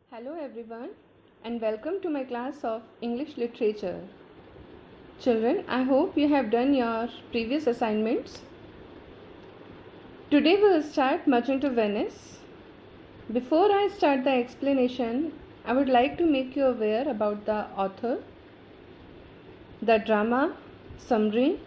Hello everyone and welcome to my class of English Literature. Children, I hope you have done your previous assignments. Today we will start Merchant of Venice. Before I start the explanation, I would like to make you aware about the author, the drama, summary,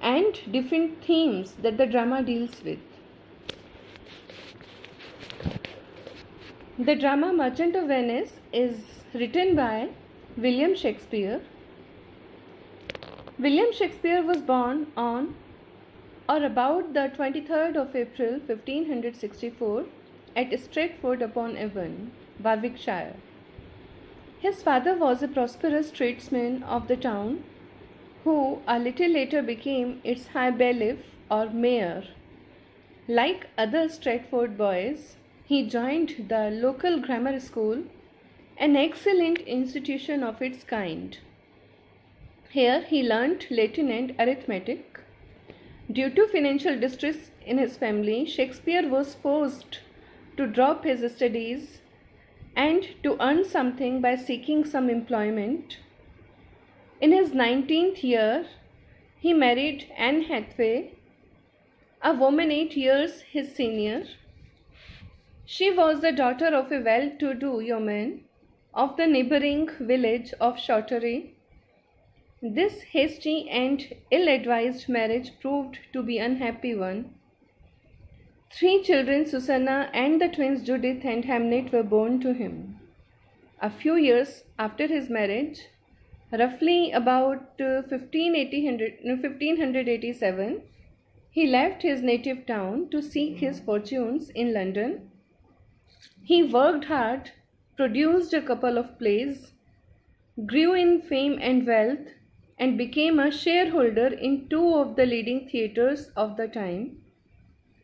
and different themes that the drama deals with. The drama Merchant of Venice is written by William Shakespeare. William Shakespeare was born on or about the 23rd of April 1564 at Stratford-upon-Avon, Warwickshire. His father was a prosperous tradesman of the town who a little later became its high bailiff or mayor. Like other Stratford boys, he joined the local grammar school, an excellent institution of its kind. Here he learnt Latin and arithmetic. Due to financial distress in his family, Shakespeare was forced to drop his studies and to earn something by seeking some employment. In his 19th year, he married Anne Hathaway, a woman 8 years his senior. She was the daughter of a well-to-do yeoman of the neighboring village of Shottery. This hasty and ill-advised marriage proved to be an unhappy one. 3 children, Susanna and the twins Judith and Hamnet, were born to him. A few years after his marriage, roughly about 1587, he left his native town to seek his fortunes in London. He worked hard, produced a couple of plays, grew in fame and wealth, and became a shareholder in 2 of the leading theatres of the time,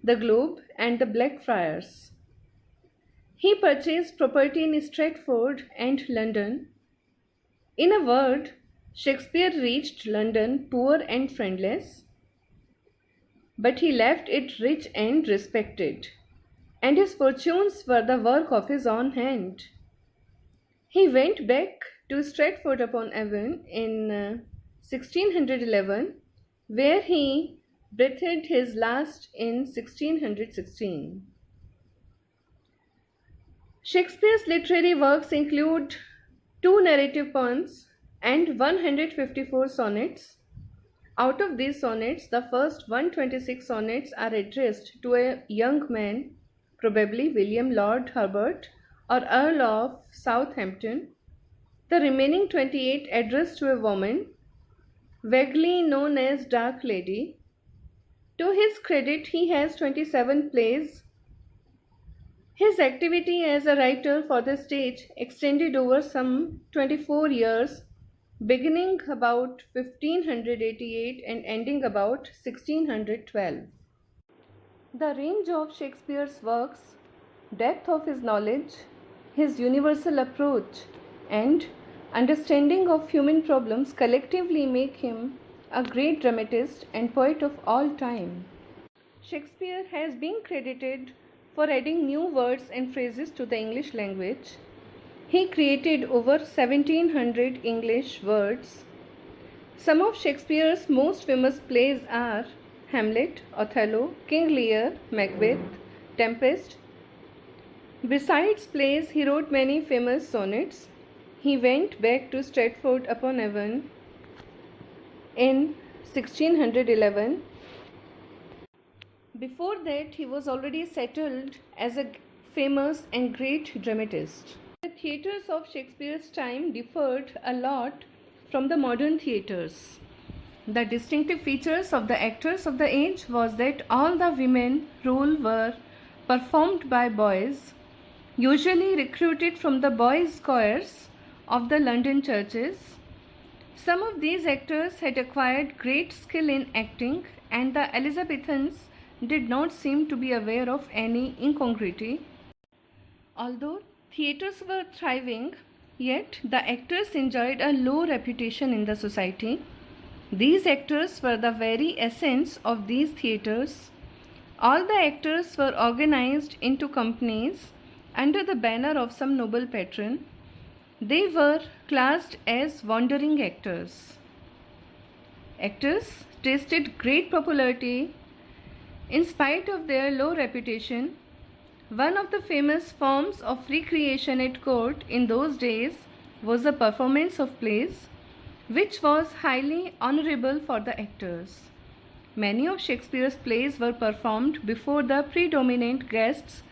the Globe and the Blackfriars. He purchased property in Stratford and London. In a word, Shakespeare reached London poor and friendless, but he left it rich and respected, and his fortunes were the work of his own hand. He went back to Stratford-upon-Avon in 1611, where he breathed his last in 1616. Shakespeare's literary works include 2 narrative poems and 154 sonnets. Out of these sonnets, the first 126 sonnets are addressed to a young man, probably William Lord Herbert or Earl of Southampton. The remaining 28 addressed to a woman, vaguely known as Dark Lady. To his credit, he has 27 plays. His activity as a writer for the stage extended over some 24 years, beginning about 1588 and ending about 1612. The range of Shakespeare's works, depth of his knowledge, his universal approach, and understanding of human problems collectively make him a great dramatist and poet of all time. Shakespeare has been credited for adding new words and phrases to the English language. He created over 1700 English words. Some of Shakespeare's most famous plays are Hamlet, Othello, King Lear, Macbeth, Tempest. Besides plays, he wrote many famous sonnets. He went back to Stratford-upon-Avon in 1611. Before that, he was already settled as a famous and great dramatist. The theatres of Shakespeare's time differed a lot from the modern theatres. The distinctive features of the actors of the age was that all the women roles were performed by boys, usually recruited from the boys' choirs of the London churches. Some of these actors had acquired great skill in acting, and the Elizabethans did not seem to be aware of any incongruity. Although theatres were thriving, yet the actors enjoyed a low reputation in the society. These actors were the very essence of these theatres. All the actors were organized into companies under the banner of some noble patron, they were classed as wandering actors. Actors tasted great popularity in spite of their low reputation. One of the famous forms of recreation at court in those days was the performance of plays, which was highly honorable for the actors. Many of Shakespeare's plays were performed before the predominant guests,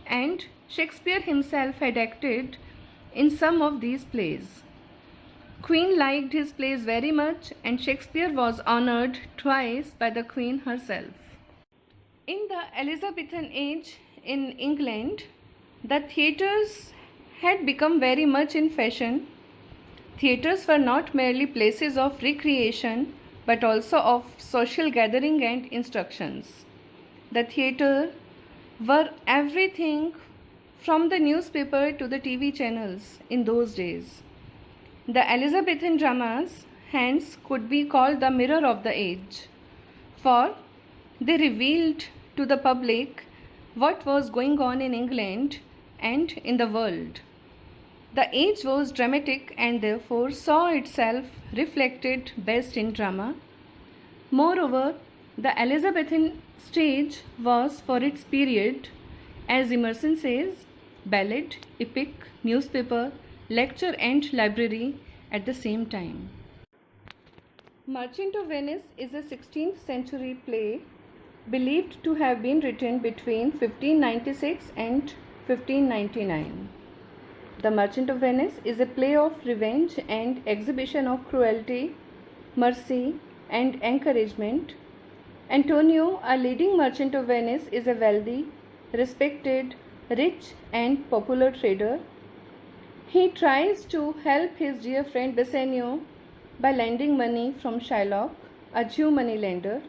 and Shakespeare himself had acted in some of these plays. Queen liked his plays very much, and Shakespeare was honored twice by the Queen herself. In the Elizabethan age in England, the theatres had become very much in fashion. Theatres were not merely places of recreation, but also of social gathering and instructions. The theatre were everything from the newspaper to the TV channels in those days. The Elizabethan dramas, hence, could be called the mirror of the age, for they revealed to the public what was going on in England and in the world. The age was dramatic and therefore saw itself reflected best in drama. Moreover, the Elizabethan stage was for its period, as Emerson says, ballad, epic, newspaper, lecture and library at the same time. Merchant of Venice is a 16th century play believed to have been written between 1596 and 1599. The Merchant of Venice is a play of revenge and exhibition of cruelty, mercy, and encouragement. Antonio, a leading merchant of Venice, is a wealthy, respected, rich, and popular trader. He tries to help his dear friend Bassanio by lending money from Shylock, a Jew moneylender.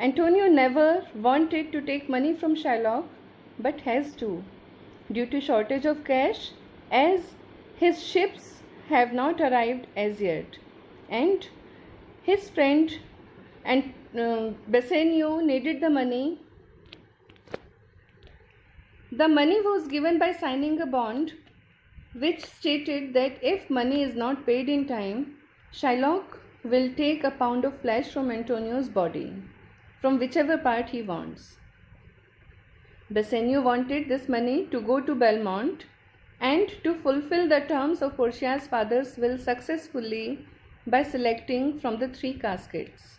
Antonio never wanted to take money from Shylock, but has to, due to shortage of cash, as his ships have not arrived as yet, and his friend and Bassanio needed the money. The money was given by signing a bond which stated that if money is not paid in time, Shylock will take a pound of flesh from Antonio's body, from whichever part he wants. Bassanio wanted this money to go to Belmont and to fulfill the terms of Portia's father's will successfully by selecting from the 3 caskets.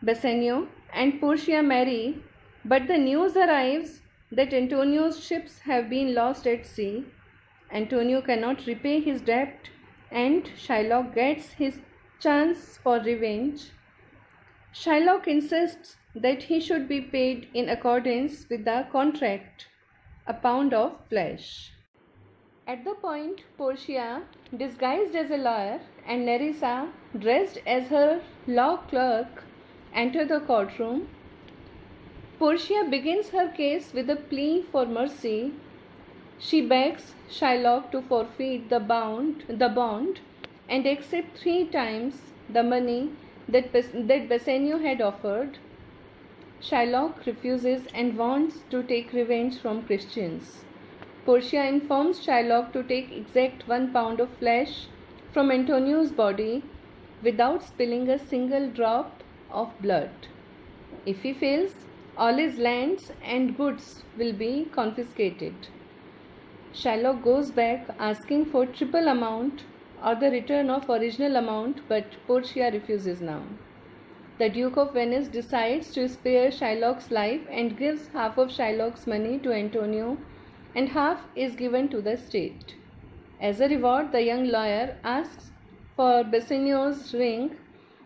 Bassanio and Portia marry, but the news arrives that Antonio's ships have been lost at sea. Antonio cannot repay his debt, and Shylock gets his chance for revenge. Shylock insists that he should be paid in accordance with the contract, a pound of flesh. At the point, Portia, disguised as a lawyer, and Nerissa, dressed as her law clerk, enter the courtroom. Portia begins her case with a plea for mercy. She begs Shylock to forfeit the bond and accept 3 times the money that Bassanio had offered. Shylock refuses and wants to take revenge from Christians. Portia informs Shylock to take exact 1 pound of flesh from Antonio's body without spilling a single drop of blood. If he fails, all his lands and goods will be confiscated. Shylock goes back asking for triple amount or the return of original amount, but Portia refuses now. The Duke of Venice decides to spare Shylock's life and gives half of Shylock's money to Antonio, and half is given to the state. As a reward, the young lawyer asks for Bassanio's ring,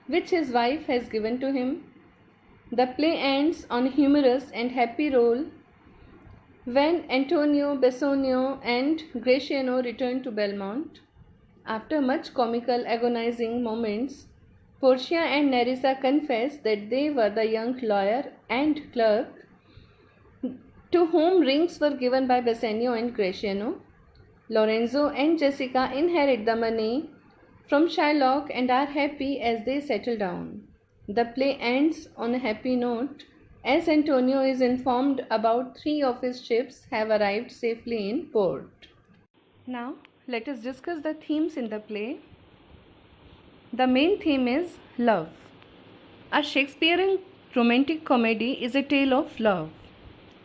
which his wife has given to him. The play ends on a humorous and happy roll when Antonio, Bassanio, and Gratiano return to Belmont. After much comical, agonizing moments, Portia and Nerissa confess that they were the young lawyer and clerk to whom rings were given by Bassanio and Gratiano. Lorenzo and Jessica inherit the money from Shylock and are happy as they settle down. The play ends on a happy note. as Antonio is informed about 3 of his ships have arrived safely in port. Now, let us discuss the themes in the play. The main theme is love. A Shakespearean romantic comedy is a tale of love.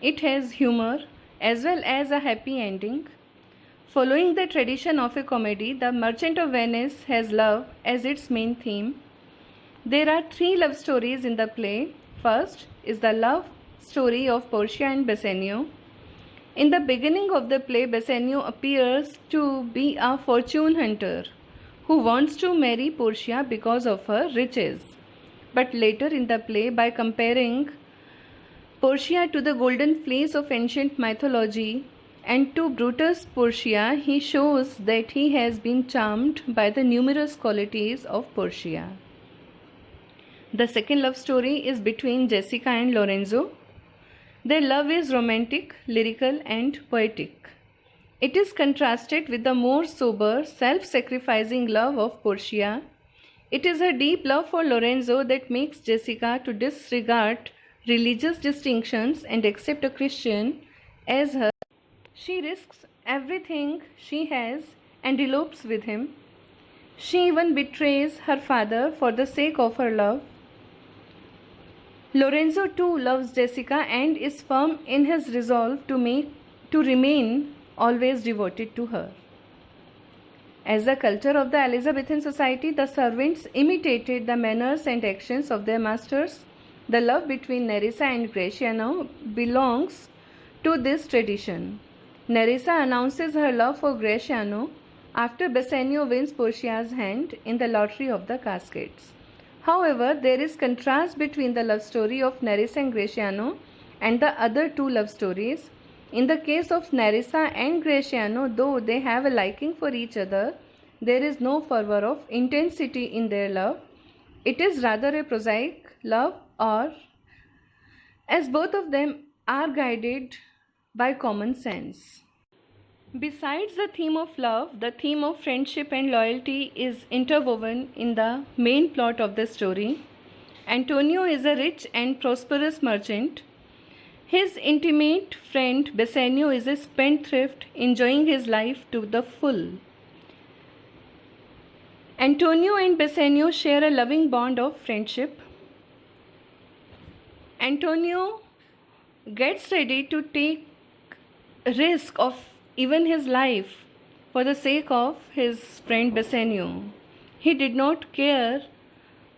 It has humor as well as a happy ending. Following the tradition of a comedy, The Merchant of Venice has love as its main theme. There are 3 love stories in the play. First is the love story of Portia and Bassanio. In the beginning of the play, Bassanio appears to be a fortune hunter who wants to marry Portia because of her riches. But later in the play, by comparing Portia to the golden fleece of ancient mythology and to Brutus' Portia, he shows that he has been charmed by the numerous qualities of Portia. The second love story is between Jessica and Lorenzo. Their love is romantic, lyrical, and poetic. It is contrasted with the more sober, self-sacrificing love of Portia. It is her deep love for Lorenzo that makes Jessica to disregard religious distinctions and accept a Christian as her. She risks everything she has and elopes with him. She even betrays her father for the sake of her love. Lorenzo too loves Jessica and is firm in his resolve to remain always devoted to her. As the culture of the Elizabethan society, the servants imitated the manners and actions of their masters. The love between Nerissa and Gratiano belongs to this tradition. Nerissa announces her love for Gratiano after Bassanio wins Portia's hand in the lottery of the caskets. However, there is contrast between the love story of Nerissa and Gratiano and the other 2 love stories. In the case of Nerissa and Gratiano, though they have a liking for each other, there is no fervor of intensity in their love. It is rather a prosaic love, or as both of them are guided by common sense. Besides the theme of love, the theme of friendship and loyalty is interwoven in the main plot of the story. Antonio is a rich and prosperous merchant. His intimate friend Bassanio is a spendthrift enjoying his life to the full. Antonio and Bassanio share a loving bond of friendship. Antonio gets ready to take risk of even his life for the sake of his friend Bassanio. He did not care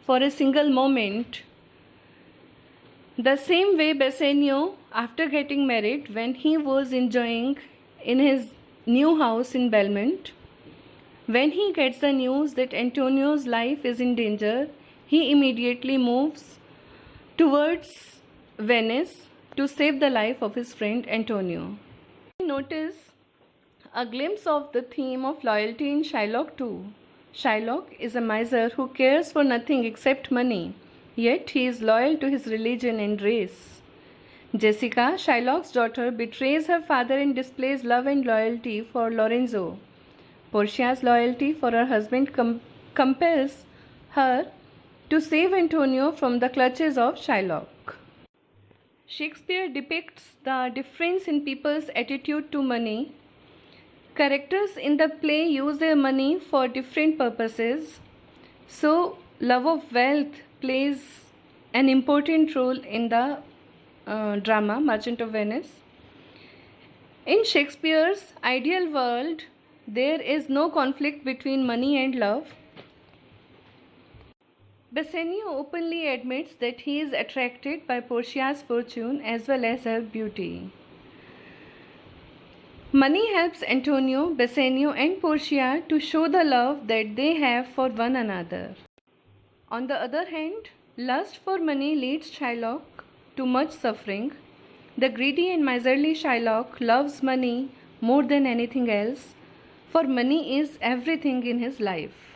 for a single moment. The same way Bassanio, after getting married, when he was enjoying in his new house in Belmont, when he gets the news that Antonio's life is in danger, he immediately moves towards Venice to save the life of his friend Antonio. Notice a glimpse of the theme of loyalty in Shylock too. Shylock is a miser who cares for nothing except money, yet he is loyal to his religion and race. Jessica, Shylock's daughter, betrays her father and displays love and loyalty for Lorenzo. Portia's loyalty for her husband compels her to save Antonio from the clutches of Shylock. Shakespeare depicts the difference in people's attitude to money. Characters in the play use their money for different purposes. So, love of wealth plays an important role in the drama Merchant of Venice. In Shakespeare's ideal world, there is no conflict between money and love. Bassanio openly admits that he is attracted by Portia's fortune as well as her beauty. Money helps Antonio, Bassanio and Portia to show the love that they have for one another. On the other hand, lust for money leads Shylock to much suffering. The greedy and miserly Shylock loves money more than anything else, for money is everything in his life.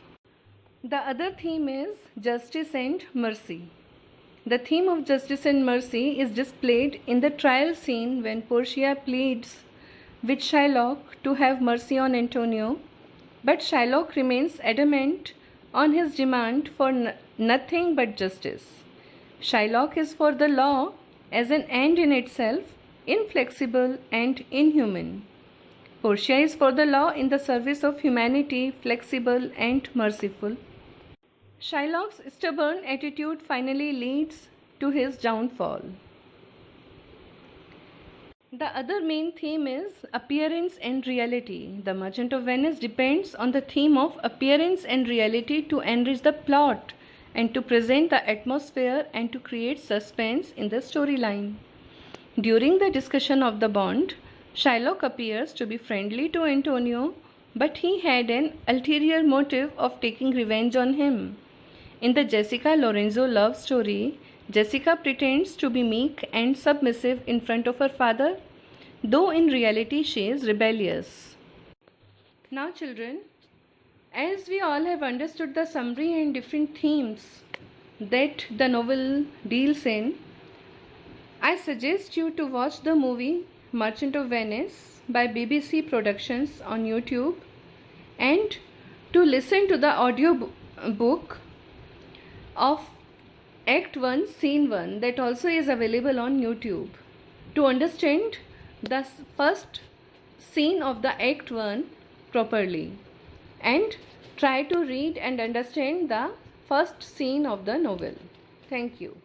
The other theme is justice and mercy. The theme of justice and mercy is displayed in the trial scene when Portia pleads with Shylock to have mercy on Antonio, but Shylock remains adamant on his demand for nothing but justice. Shylock is for the law as an end in itself, inflexible and inhuman. Portia is for the law in the service of humanity, flexible and merciful. Shylock's stubborn attitude finally leads to his downfall. The other main theme is appearance and reality. The Merchant of Venice depends on the theme of appearance and reality to enrich the plot and to present the atmosphere and to create suspense in the storyline. During the discussion of the bond, Shylock appears to be friendly to Antonio, but he had an ulterior motive of taking revenge on him. In the Jessica Lorenzo love story, Jessica pretends to be meek and submissive in front of her father, though in reality she is rebellious. Now children, as we all have understood the summary and different themes that the novel deals in, I suggest you to watch the movie Merchant of Venice by BBC Productions on YouTube and to listen to the audio book of Act 1 Scene 1 that also is available on YouTube to understand the first scene of the Act 1 properly, and try to read and understand the first scene of the novel. Thank you.